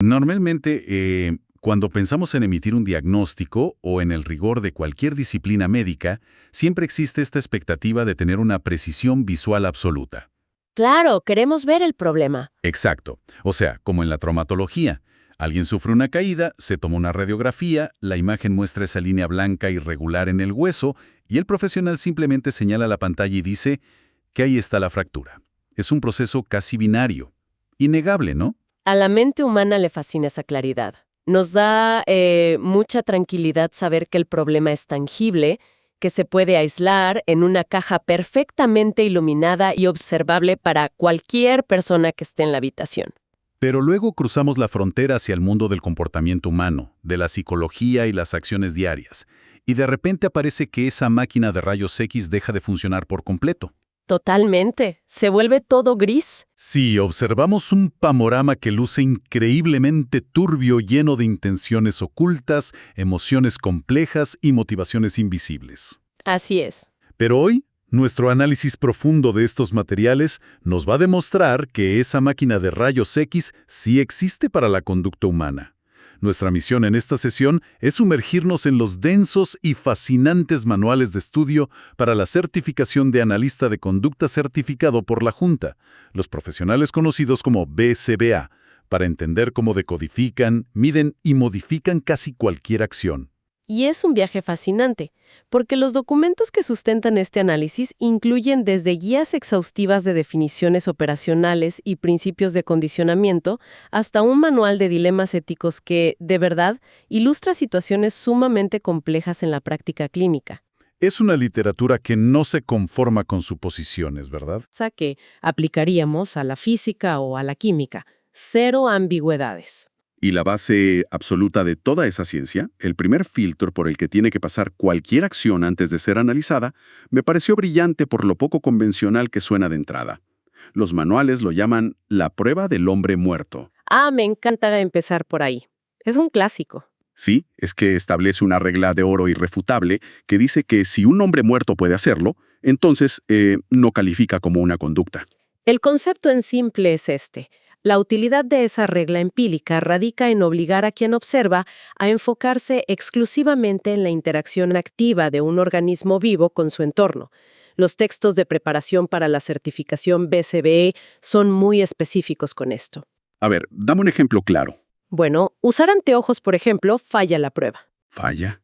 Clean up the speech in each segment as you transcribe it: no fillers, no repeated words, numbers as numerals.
Normalmente, cuando pensamos en emitir un diagnóstico o en el rigor de cualquier disciplina médica, siempre existe esta expectativa de tener una precisión visual absoluta. Claro, queremos ver el problema. Exacto. O sea, como en la traumatología. Alguien sufre una caída, se toma una radiografía, la imagen muestra esa línea blanca irregular en el hueso y el profesional simplemente señala la pantalla y dice que ahí está la fractura. Es un proceso casi binario. Innegable, ¿no? A la mente humana le fascina esa claridad. Nos da mucha tranquilidad saber que el problema es tangible, que se puede aislar en una caja perfectamente iluminada y observable para cualquier persona que esté en la habitación. Pero luego cruzamos la frontera hacia el mundo del comportamiento humano, de la psicología y las acciones diarias, y de repente aparece que esa máquina de rayos X deja de funcionar por completo. Totalmente. Se vuelve todo gris. Sí, observamos un panorama que luce increíblemente turbio, lleno de intenciones ocultas, emociones complejas y motivaciones invisibles. Así es. Pero hoy, nuestro análisis profundo de estos materiales nos va a demostrar que esa máquina de rayos X sí existe para la conducta humana. Nuestra misión en esta sesión es sumergirnos en los densos y fascinantes manuales de estudio para la certificación de analista de conducta certificado por la Junta, los profesionales conocidos como BCBA, para entender cómo decodifican, miden y modifican casi cualquier acción. Y es un viaje fascinante, porque los documentos que sustentan este análisis incluyen desde guías exhaustivas de definiciones operacionales y principios de condicionamiento hasta un manual de dilemas éticos que, de verdad, ilustra situaciones sumamente complejas en la práctica clínica. Es una literatura que no se conforma con suposiciones, ¿verdad? O sea que aplicaríamos a la física o a la química. Cero ambigüedades. Y la base absoluta de toda esa ciencia, el primer filtro por el que tiene que pasar cualquier acción antes de ser analizada, me pareció brillante por lo poco convencional que suena de entrada. Los manuales lo llaman la prueba del hombre muerto. Me encanta empezar por ahí. Es un clásico. Sí, es que establece una regla de oro irrefutable que dice que si un hombre muerto puede hacerlo, entonces no califica como una conducta. El concepto en simple es este. La utilidad de esa regla empírica radica en obligar a quien observa a enfocarse exclusivamente en la interacción activa de un organismo vivo con su entorno. Los textos de preparación para la certificación BCBE son muy específicos con esto. A ver, dame un ejemplo claro. Bueno, usar anteojos, por ejemplo, falla la prueba. ¿Falla?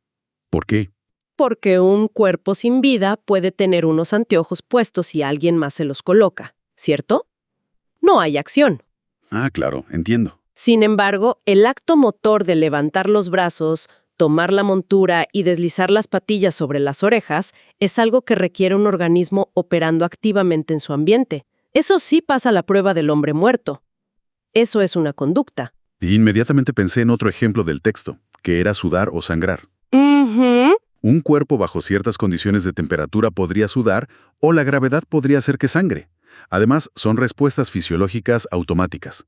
¿Por qué? Porque un cuerpo sin vida puede tener unos anteojos puestos si alguien más se los coloca, ¿cierto? No hay acción. Ah, claro, entiendo. Sin embargo, el acto motor de levantar los brazos, tomar la montura y deslizar las patillas sobre las orejas es algo que requiere un organismo operando activamente en su ambiente. Eso sí pasa la prueba del hombre muerto. Eso es una conducta. Y inmediatamente pensé en otro ejemplo del texto, que era sudar o sangrar. Un cuerpo bajo ciertas condiciones de temperatura podría sudar o la gravedad podría hacer que sangre. Además, son respuestas fisiológicas automáticas.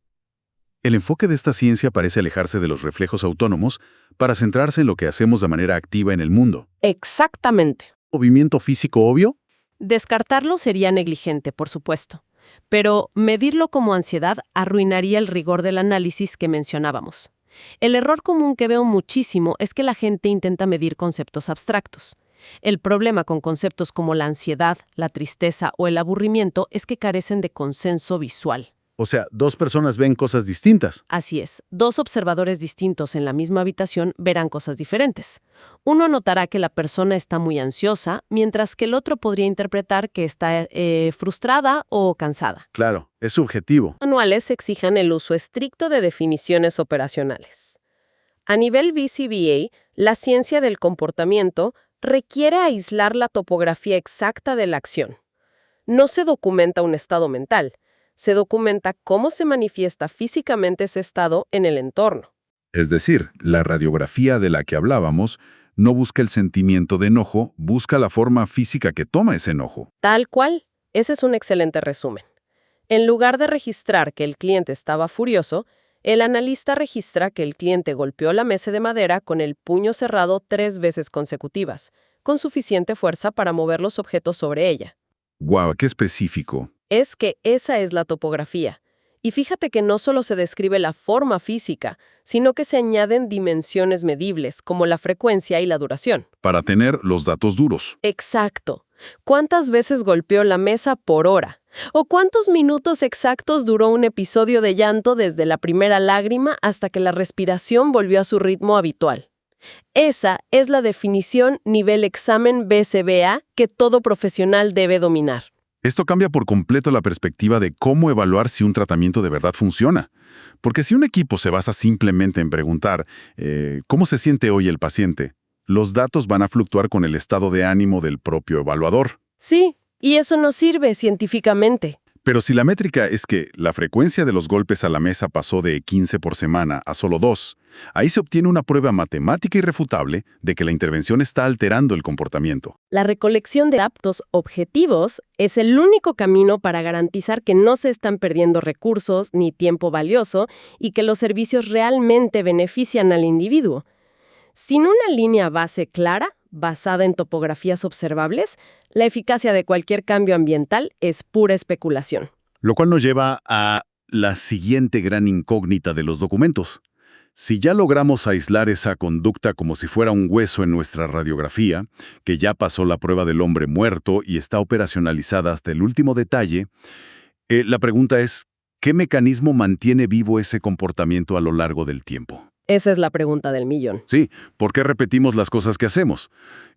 El enfoque de esta ciencia parece alejarse de los reflejos autónomos para centrarse en lo que hacemos de manera activa en el mundo. Exactamente. ¿Movimiento físico obvio? Descartarlo sería negligente, por supuesto. Pero medirlo como ansiedad arruinaría el rigor del análisis que mencionábamos. El error común que veo muchísimo es que la gente intenta medir conceptos abstractos. El problema con conceptos como la ansiedad, la tristeza o el aburrimiento es que carecen de consenso visual. O sea, dos personas ven cosas distintas. Así es, dos observadores distintos en la misma habitación verán cosas diferentes. Uno notará que la persona está muy ansiosa, mientras que el otro podría interpretar que está frustrada o cansada. Claro, es subjetivo. Los manuales exijan el uso estricto de definiciones operacionales. A nivel BCBA, la ciencia del comportamiento requiere aislar la topografía exacta de la acción. No se documenta un estado mental, se documenta cómo se manifiesta físicamente ese estado en el entorno. Es decir, la radiografía de la que hablábamos no busca el sentimiento de enojo, busca la forma física que toma ese enojo. Tal cual, ese es un excelente resumen. En lugar de registrar que el cliente estaba furioso, el analista registra que el cliente golpeó la mesa de madera con el puño cerrado 3 veces consecutivas, con suficiente fuerza para mover los objetos sobre ella. ¡Guau! ¡Qué específico! Es que esa es la topografía. Y fíjate que no solo se describe la forma física, sino que se añaden dimensiones medibles, como la frecuencia y la duración. Para tener los datos duros. Exacto. ¿Cuántas veces golpeó la mesa por hora? ¿O cuántos minutos exactos duró un episodio de llanto desde la primera lágrima hasta que la respiración volvió a su ritmo habitual? Esa es la definición nivel examen BCBA que todo profesional debe dominar. Esto cambia por completo la perspectiva de cómo evaluar si un tratamiento de verdad funciona. Porque si un equipo se basa simplemente en preguntar ¿cómo se siente hoy el paciente?, los datos van a fluctuar con el estado de ánimo del propio evaluador. Sí, y eso no sirve científicamente. Pero si la métrica es que la frecuencia de los golpes a la mesa pasó de 15 por semana a solo 2, ahí se obtiene una prueba matemática irrefutable de que la intervención está alterando el comportamiento. La recolección de datos objetivos es el único camino para garantizar que no se están perdiendo recursos ni tiempo valioso y que los servicios realmente benefician al individuo. Sin una línea base clara, basada en topografías observables, la eficacia de cualquier cambio ambiental es pura especulación. Lo cual nos lleva a la siguiente gran incógnita de los documentos. Si ya logramos aislar esa conducta como si fuera un hueso en nuestra radiografía, que ya pasó la prueba del hombre muerto y está operacionalizada hasta el último detalle, la pregunta es, ¿qué mecanismo mantiene vivo ese comportamiento a lo largo del tiempo? Esa es la pregunta del millón. Sí, ¿por qué repetimos las cosas que hacemos?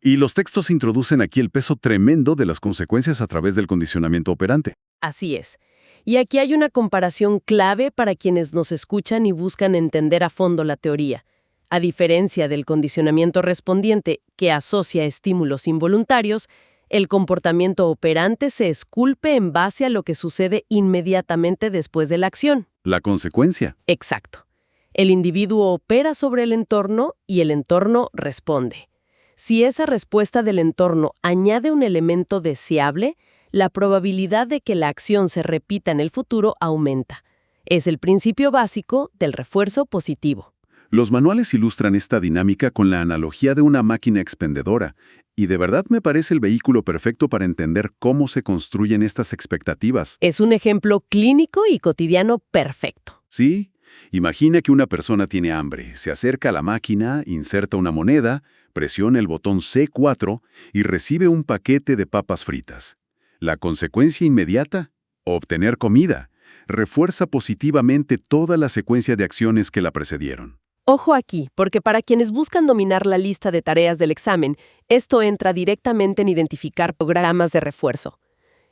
Y los textos introducen aquí el peso tremendo de las consecuencias a través del condicionamiento operante. Así es. Y aquí hay una comparación clave para quienes nos escuchan y buscan entender a fondo la teoría. A diferencia del condicionamiento respondiente, que asocia estímulos involuntarios, el comportamiento operante se esculpe en base a lo que sucede inmediatamente después de la acción. La consecuencia. Exacto. El individuo opera sobre el entorno y el entorno responde. Si esa respuesta del entorno añade un elemento deseable, la probabilidad de que la acción se repita en el futuro aumenta. Es el principio básico del refuerzo positivo. Los manuales ilustran esta dinámica con la analogía de una máquina expendedora, y de verdad me parece el vehículo perfecto para entender cómo se construyen estas expectativas. Es un ejemplo clínico y cotidiano perfecto. ¿Sí? Imagina que una persona tiene hambre, se acerca a la máquina, inserta una moneda, presiona el botón C4 y recibe un paquete de papas fritas. La consecuencia inmediata: obtener comida. Refuerza positivamente toda la secuencia de acciones que la precedieron. Ojo aquí, porque para quienes buscan dominar la lista de tareas del examen, esto entra directamente en identificar programas de refuerzo.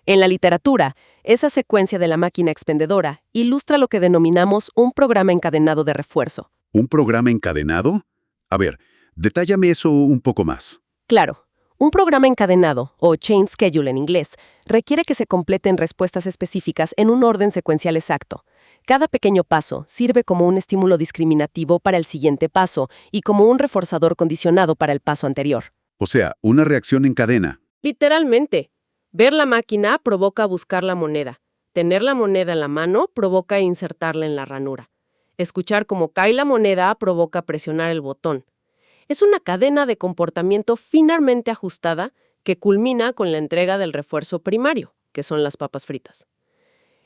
En la literatura, esa secuencia de la máquina expendedora ilustra lo que denominamos un programa encadenado de refuerzo. ¿Un programa encadenado? A ver, detállame eso un poco más. Claro, un programa encadenado, o chain schedule en inglés, requiere que se completen respuestas específicas en un orden secuencial exacto. Cada pequeño paso sirve como un estímulo discriminativo para el siguiente paso y como un reforzador condicionado para el paso anterior. O sea, una reacción en cadena. Literalmente. Ver la máquina provoca buscar la moneda. Tener la moneda en la mano provoca insertarla en la ranura. Escuchar cómo cae la moneda provoca presionar el botón. Es una cadena de comportamiento finamente ajustada que culmina con la entrega del refuerzo primario, que son las papas fritas.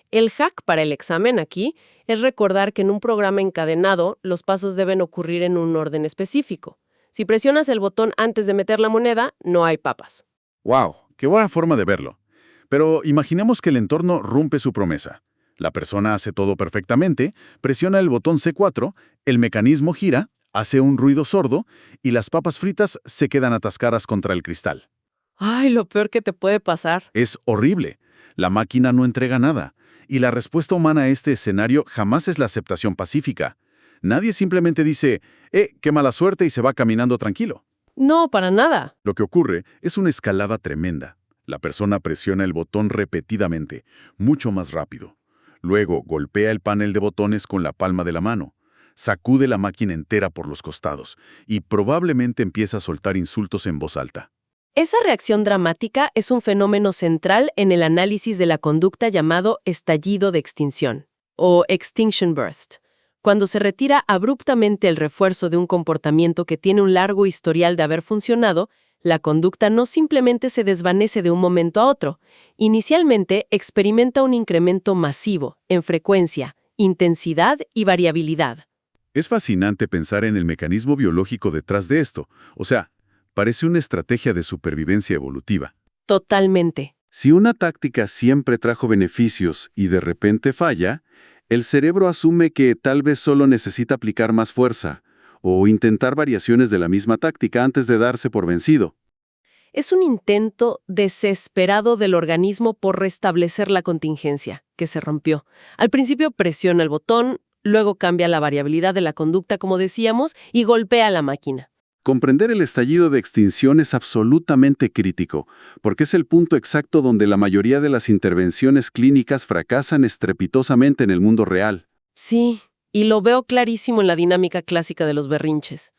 El hack para el examen aquí es recordar que en un programa encadenado los pasos deben ocurrir en un orden específico. Si presionas el botón antes de meter la moneda, no hay papas. ¡Wow! ¡Qué buena forma de verlo! Pero imaginemos que el entorno rompe su promesa. La persona hace todo perfectamente, presiona el botón C4, el mecanismo gira, hace un ruido sordo y las papas fritas se quedan atascadas contra el cristal. ¡Ay, lo peor que te puede pasar! Es horrible. La máquina no entrega nada. Y la respuesta humana a este escenario jamás es la aceptación pacífica. Nadie simplemente dice, qué mala suerte y se va caminando tranquilo. No, para nada. Lo que ocurre es una escalada tremenda. La persona presiona el botón repetidamente, mucho más rápido. Luego golpea el panel de botones con la palma de la mano. Sacude la máquina entera por los costados y probablemente empieza a soltar insultos en voz alta. Esa reacción dramática es un fenómeno central en el análisis de la conducta llamado estallido de extinción, o extinction burst, cuando se retira abruptamente el refuerzo de un comportamiento que tiene un largo historial de haber funcionado. La conducta no simplemente se desvanece de un momento a otro. Inicialmente experimenta un incremento masivo, en frecuencia, intensidad y variabilidad. Es fascinante pensar en el mecanismo biológico detrás de esto. O sea, parece una estrategia de supervivencia evolutiva. Totalmente. Si una táctica siempre trajo beneficios y de repente falla, el cerebro asume que tal vez solo necesita aplicar más fuerza o intentar variaciones de la misma táctica antes de darse por vencido. Es un intento desesperado del organismo por restablecer la contingencia, que se rompió. Al principio presiona el botón, luego cambia la variabilidad de la conducta, como decíamos, y golpea la máquina. Comprender el estallido de extinción es absolutamente crítico, porque es el punto exacto donde la mayoría de las intervenciones clínicas fracasan estrepitosamente en el mundo real. Sí, y lo veo clarísimo en la dinámica clásica de los berrinches.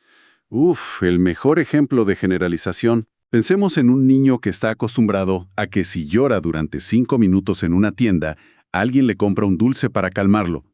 El mejor ejemplo de generalización. Pensemos en un niño que está acostumbrado a que si llora durante 5 minutos en una tienda, alguien le compra un dulce para calmarlo.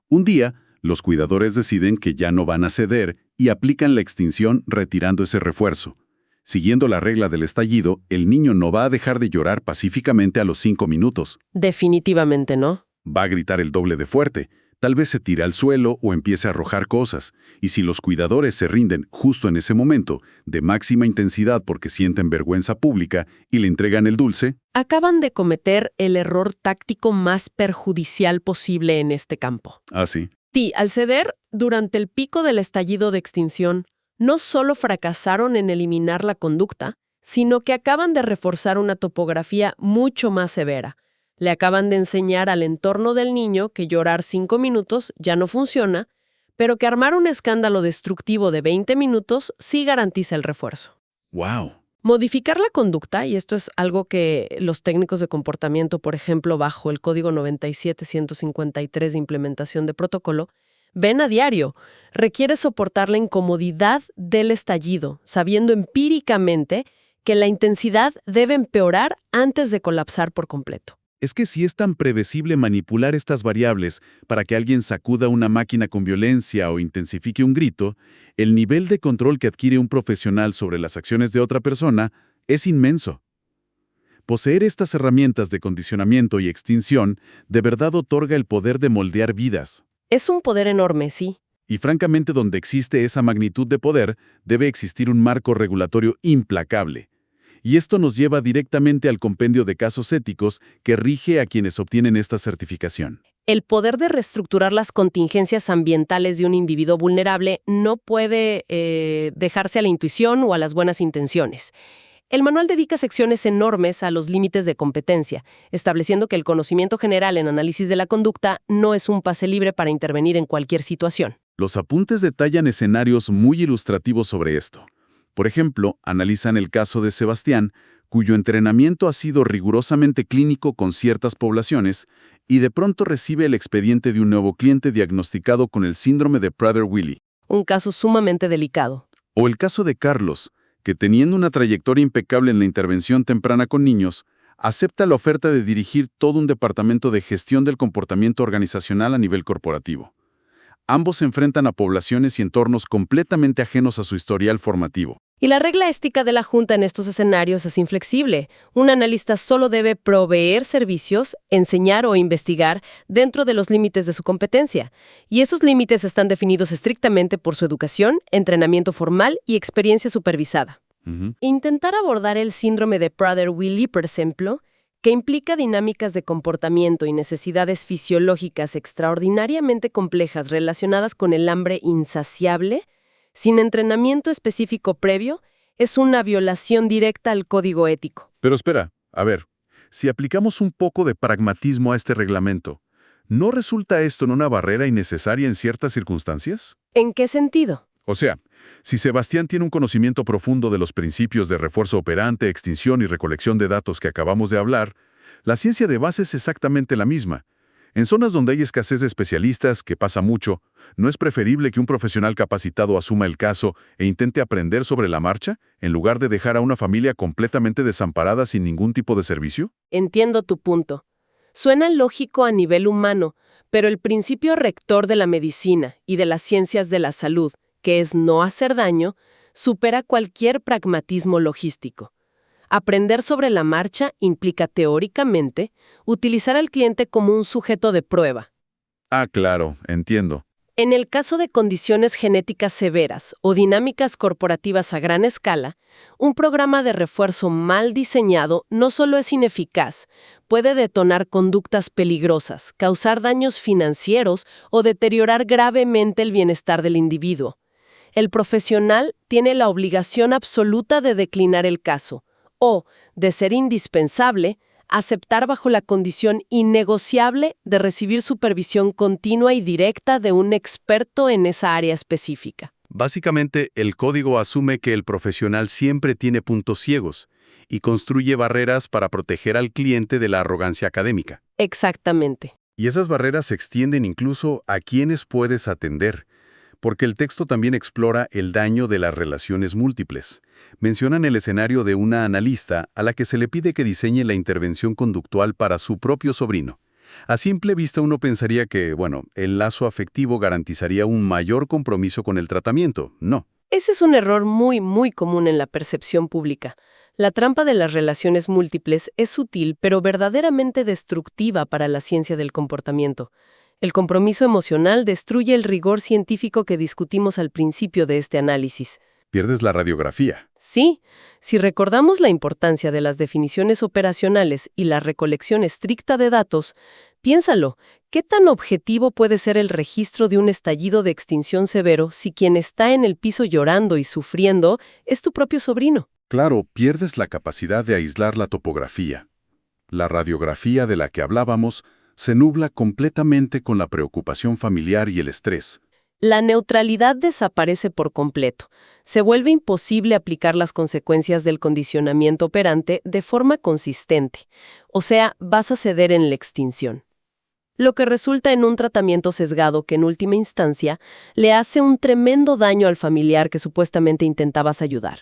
Un día, los cuidadores deciden que ya no van a ceder y aplican la extinción retirando ese refuerzo. Siguiendo la regla del estallido, el niño no va a dejar de llorar pacíficamente a los 5 minutos. Definitivamente no. Va a gritar el doble de fuerte. Tal vez se tire al suelo o empiece a arrojar cosas. Y si los cuidadores se rinden justo en ese momento, de máxima intensidad porque sienten vergüenza pública y le entregan el dulce, Acaban de cometer el error táctico más perjudicial posible en este campo. así. Sí, al ceder, durante el pico del estallido de extinción, no solo fracasaron en eliminar la conducta, sino que acaban de reforzar una topografía mucho más severa. Le acaban de enseñar al entorno del niño que llorar 5 minutos ya no funciona, pero que armar un escándalo destructivo de 20 minutos sí garantiza el refuerzo. ¡Wow! Modificar la conducta, y esto es algo que los técnicos de comportamiento, por ejemplo, bajo el Código 97-153 de implementación de protocolo, ven a diario. Requiere soportar la incomodidad del estallido, sabiendo empíricamente que la intensidad debe empeorar antes de colapsar por completo. Es que si es tan predecible manipular estas variables para que alguien sacuda una máquina con violencia o intensifique un grito, el nivel de control que adquiere un profesional sobre las acciones de otra persona es inmenso. Poseer estas herramientas de condicionamiento y extinción de verdad otorga el poder de moldear vidas. Es un poder enorme, sí. Y francamente, donde existe esa magnitud de poder, debe existir un marco regulatorio implacable. Y esto nos lleva directamente al compendio de casos éticos que rige a quienes obtienen esta certificación. El poder de reestructurar las contingencias ambientales de un individuo vulnerable no puede dejarse a la intuición o a las buenas intenciones. El manual dedica secciones enormes a los límites de competencia, estableciendo que el conocimiento general en análisis de la conducta no es un pase libre para intervenir en cualquier situación. Los apuntes detallan escenarios muy ilustrativos sobre esto. Por ejemplo, analizan el caso de Sebastián, cuyo entrenamiento ha sido rigurosamente clínico con ciertas poblaciones, y de pronto recibe el expediente de un nuevo cliente diagnosticado con el síndrome de Prader-Willi. Un caso sumamente delicado. O el caso de Carlos, que teniendo una trayectoria impecable en la intervención temprana con niños, acepta la oferta de dirigir todo un departamento de gestión del comportamiento organizacional a nivel corporativo. Ambos se enfrentan a poblaciones y entornos completamente ajenos a su historial formativo. Y la regla ética de la Junta en estos escenarios es inflexible. Un analista solo debe proveer servicios, enseñar o investigar dentro de los límites de su competencia. Y esos límites están definidos estrictamente por su educación, entrenamiento formal y experiencia supervisada. Intentar abordar el síndrome de Prader-Willi, por ejemplo, que implica dinámicas de comportamiento y necesidades fisiológicas extraordinariamente complejas relacionadas con el hambre insaciable, sin entrenamiento específico previo, es una violación directa al código ético. Pero espera, a ver, si aplicamos un poco de pragmatismo a este reglamento, ¿no resulta esto en una barrera innecesaria en ciertas circunstancias? ¿En qué sentido? O sea, si Sebastián tiene un conocimiento profundo de los principios de refuerzo operante, extinción y recolección de datos que acabamos de hablar, la ciencia de base es exactamente la misma. En zonas donde hay escasez de especialistas, que pasa mucho, ¿no es preferible que un profesional capacitado asuma el caso e intente aprender sobre la marcha, en lugar de dejar a una familia completamente desamparada sin ningún tipo de servicio? Entiendo tu punto. Suena lógico a nivel humano, pero el principio rector de la medicina y de las ciencias de la salud, que es no hacer daño, supera cualquier pragmatismo logístico. Aprender sobre la marcha implica teóricamente utilizar al cliente como un sujeto de prueba. Ah, claro, entiendo. En el caso de condiciones genéticas severas o dinámicas corporativas a gran escala, un programa de refuerzo mal diseñado no solo es ineficaz, puede detonar conductas peligrosas, causar daños financieros o deteriorar gravemente el bienestar del individuo. El profesional tiene la obligación absoluta de declinar el caso o, de ser indispensable, aceptar bajo la condición innegociable de recibir supervisión continua y directa de un experto en esa área específica. Básicamente, el código asume que el profesional siempre tiene puntos ciegos y construye barreras para proteger al cliente de la arrogancia académica. Exactamente. Y esas barreras se extienden incluso a quienes puedes atender, porque el texto también explora el daño de las relaciones múltiples. Mencionan el escenario de una analista a la que se le pide que diseñe la intervención conductual para su propio sobrino. A simple vista uno pensaría que, el lazo afectivo garantizaría un mayor compromiso con el tratamiento. No. Ese es un error muy, muy común en la percepción pública. La trampa de las relaciones múltiples es sutil, pero verdaderamente destructiva para la ciencia del comportamiento. El compromiso emocional destruye el rigor científico que discutimos al principio de este análisis. Pierdes la radiografía. Sí, si recordamos la importancia de las definiciones operacionales y la recolección estricta de datos, piénsalo, ¿qué tan objetivo puede ser el registro de un estallido de extinción severo si quien está en el piso llorando y sufriendo es tu propio sobrino? Claro, pierdes la capacidad de aislar la topografía. La radiografía de la que hablábamos se nubla completamente con la preocupación familiar y el estrés. La neutralidad desaparece por completo. Se vuelve imposible aplicar las consecuencias del condicionamiento operante de forma consistente. O sea, vas a ceder en la extinción. Lo que resulta en un tratamiento sesgado que en última instancia le hace un tremendo daño al familiar que supuestamente intentabas ayudar.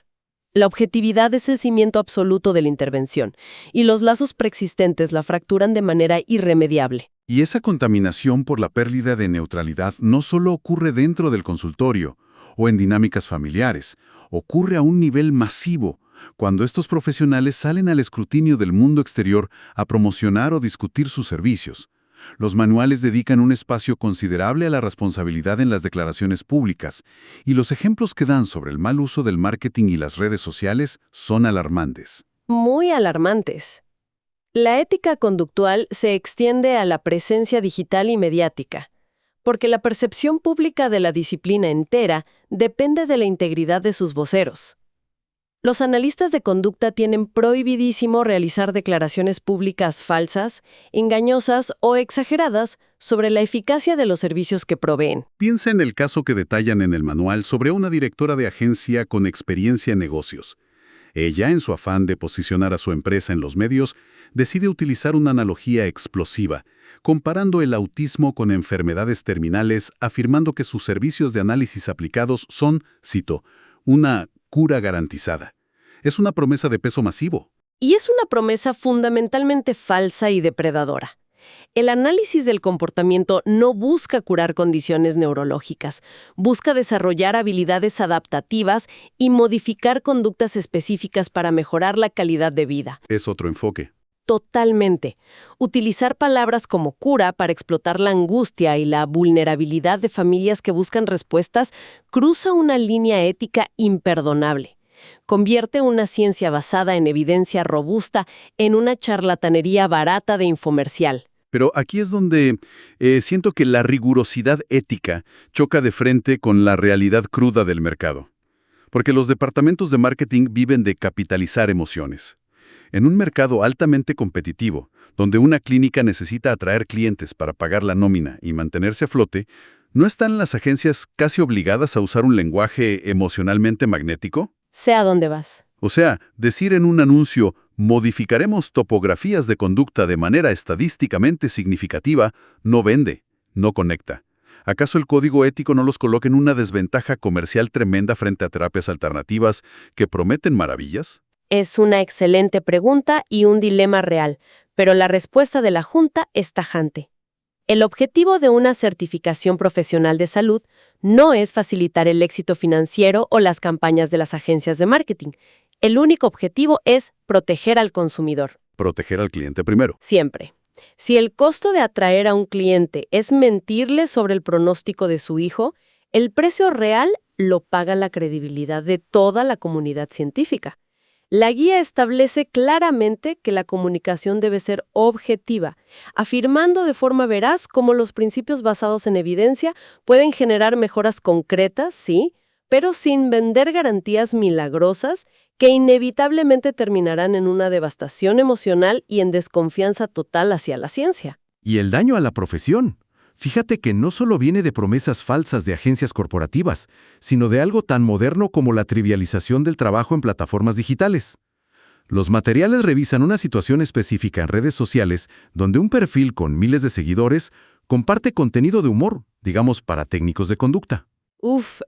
La objetividad es el cimiento absoluto de la intervención, y los lazos preexistentes la fracturan de manera irremediable. Y esa contaminación por la pérdida de neutralidad no solo ocurre dentro del consultorio o en dinámicas familiares, ocurre a un nivel masivo, cuando estos profesionales salen al escrutinio del mundo exterior a promocionar o discutir sus servicios. Los manuales dedican un espacio considerable a la responsabilidad en las declaraciones públicas, y los ejemplos que dan sobre el mal uso del marketing y las redes sociales son alarmantes. Muy alarmantes. La ética conductual se extiende a la presencia digital y mediática, porque la percepción pública de la disciplina entera depende de la integridad de sus voceros. Los analistas de conducta tienen prohibidísimo realizar declaraciones públicas falsas, engañosas o exageradas sobre la eficacia de los servicios que proveen. Piensa en el caso que detallan en el manual sobre una directora de agencia con experiencia en negocios. Ella, en su afán de posicionar a su empresa en los medios, decide utilizar una analogía explosiva, comparando el autismo con enfermedades terminales, afirmando que sus servicios de análisis aplicados son, cito, una cura garantizada. Es una promesa de peso masivo. Y es una promesa fundamentalmente falsa y depredadora. El análisis del comportamiento no busca curar condiciones neurológicas, busca desarrollar habilidades adaptativas y modificar conductas específicas para mejorar la calidad de vida. Es otro enfoque. Totalmente. Utilizar palabras como cura para explotar la angustia y la vulnerabilidad de familias que buscan respuestas cruza una línea ética imperdonable. Convierte una ciencia basada en evidencia robusta en una charlatanería barata de infomercial. Pero aquí es donde siento que la rigurosidad ética choca de frente con la realidad cruda del mercado. Porque los departamentos de marketing viven de capitalizar emociones. En un mercado altamente competitivo, donde una clínica necesita atraer clientes para pagar la nómina y mantenerse a flote, ¿no están las agencias casi obligadas a usar un lenguaje emocionalmente magnético? Sé a dónde vas. O sea, decir en un anuncio, modificaremos topografías de conducta de manera estadísticamente significativa, no vende, no conecta. ¿Acaso el código ético no los coloca en una desventaja comercial tremenda frente a terapias alternativas que prometen maravillas? Es una excelente pregunta y un dilema real, pero la respuesta de la Junta es tajante. El objetivo de una certificación profesional de salud no es facilitar el éxito financiero o las campañas de las agencias de marketing. El único objetivo es proteger al consumidor. Proteger al cliente primero. Siempre. Si el costo de atraer a un cliente es mentirle sobre el pronóstico de su hijo, el precio real lo paga la credibilidad de toda la comunidad científica. La guía establece claramente que la comunicación debe ser objetiva, afirmando de forma veraz cómo los principios basados en evidencia pueden generar mejoras concretas, sí, pero sin vender garantías milagrosas que inevitablemente terminarán en una devastación emocional y en desconfianza total hacia la ciencia. Y el daño a la profesión. Fíjate que no solo viene de promesas falsas de agencias corporativas, sino de algo tan moderno como la trivialización del trabajo en plataformas digitales. Los materiales revisan una situación específica en redes sociales donde un perfil con miles de seguidores comparte contenido de humor, digamos para técnicos de conducta.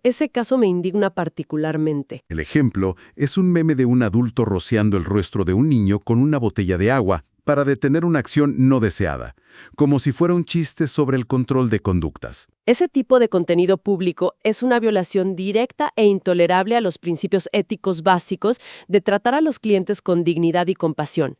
Ese caso me indigna particularmente. El ejemplo es un meme de un adulto rociando el rostro de un niño con una botella de agua para detener una acción no deseada, como si fuera un chiste sobre el control de conductas. Ese tipo de contenido público es una violación directa e intolerable a los principios éticos básicos de tratar a los clientes con dignidad y compasión.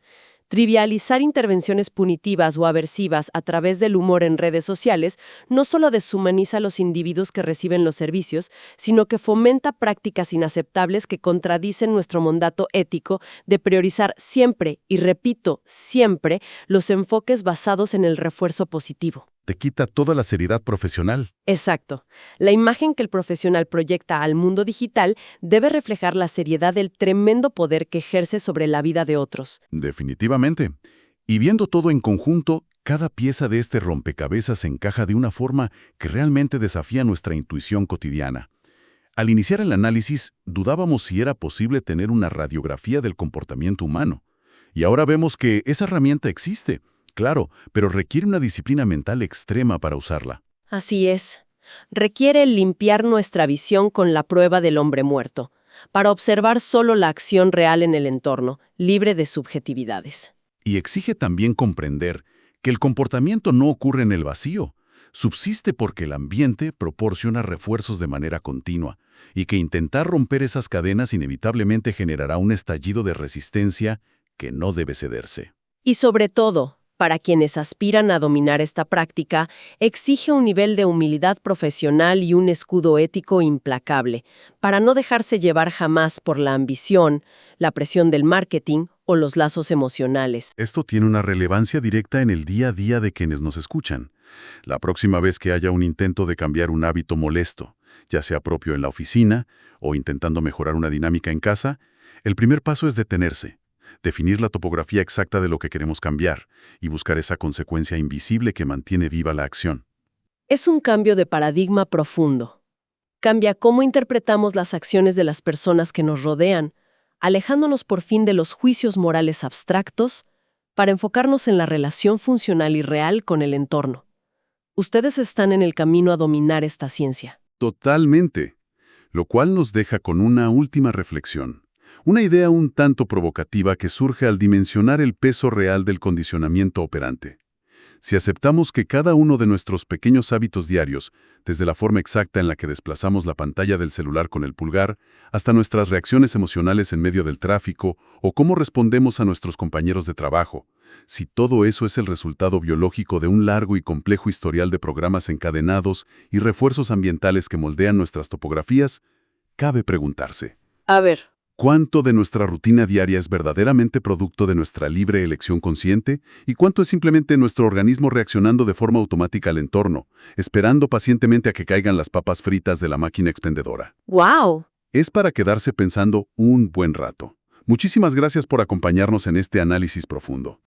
Trivializar intervenciones punitivas o aversivas a través del humor en redes sociales no solo deshumaniza a los individuos que reciben los servicios, sino que fomenta prácticas inaceptables que contradicen nuestro mandato ético de priorizar siempre, y repito, siempre, los enfoques basados en el refuerzo positivo. Te quita toda la seriedad profesional. Exacto. La imagen que el profesional proyecta al mundo digital debe reflejar la seriedad del tremendo poder que ejerce sobre la vida de otros. Definitivamente. Y viendo todo en conjunto, cada pieza de este rompecabezas encaja de una forma que realmente desafía nuestra intuición cotidiana. Al iniciar el análisis, dudábamos si era posible tener una radiografía del comportamiento humano. Y ahora vemos que esa herramienta existe. Claro, pero requiere una disciplina mental extrema para usarla. Así es. Requiere limpiar nuestra visión con la prueba del hombre muerto, para observar solo la acción real en el entorno, libre de subjetividades. Y exige también comprender que el comportamiento no ocurre en el vacío. Subsiste porque el ambiente proporciona refuerzos de manera continua, y que intentar romper esas cadenas inevitablemente generará un estallido de resistencia que no debe cederse. Y sobre todo, para quienes aspiran a dominar esta práctica, exige un nivel de humildad profesional y un escudo ético implacable, para no dejarse llevar jamás por la ambición, la presión del marketing o los lazos emocionales. Esto tiene una relevancia directa en el día a día de quienes nos escuchan. La próxima vez que haya un intento de cambiar un hábito molesto, ya sea propio en la oficina o intentando mejorar una dinámica en casa, el primer paso es detenerse. Definir la topografía exacta de lo que queremos cambiar y buscar esa consecuencia invisible que mantiene viva la acción. Es un cambio de paradigma profundo. Cambia cómo interpretamos las acciones de las personas que nos rodean, alejándonos por fin de los juicios morales abstractos para enfocarnos en la relación funcional y real con el entorno. Ustedes están en el camino a dominar esta ciencia. Totalmente. Lo cual nos deja con una última reflexión. Una idea un tanto provocativa que surge al dimensionar el peso real del condicionamiento operante. Si aceptamos que cada uno de nuestros pequeños hábitos diarios, desde la forma exacta en la que desplazamos la pantalla del celular con el pulgar, hasta nuestras reacciones emocionales en medio del tráfico o cómo respondemos a nuestros compañeros de trabajo, si todo eso es el resultado biológico de un largo y complejo historial de programas encadenados y refuerzos ambientales que moldean nuestras topografías, cabe preguntarse. A ver. ¿Cuánto de nuestra rutina diaria es verdaderamente producto de nuestra libre elección consciente? ¿Y cuánto es simplemente nuestro organismo reaccionando de forma automática al entorno, esperando pacientemente a que caigan las papas fritas de la máquina expendedora? ¡Wow! Es para quedarse pensando un buen rato. Muchísimas gracias por acompañarnos en este análisis profundo.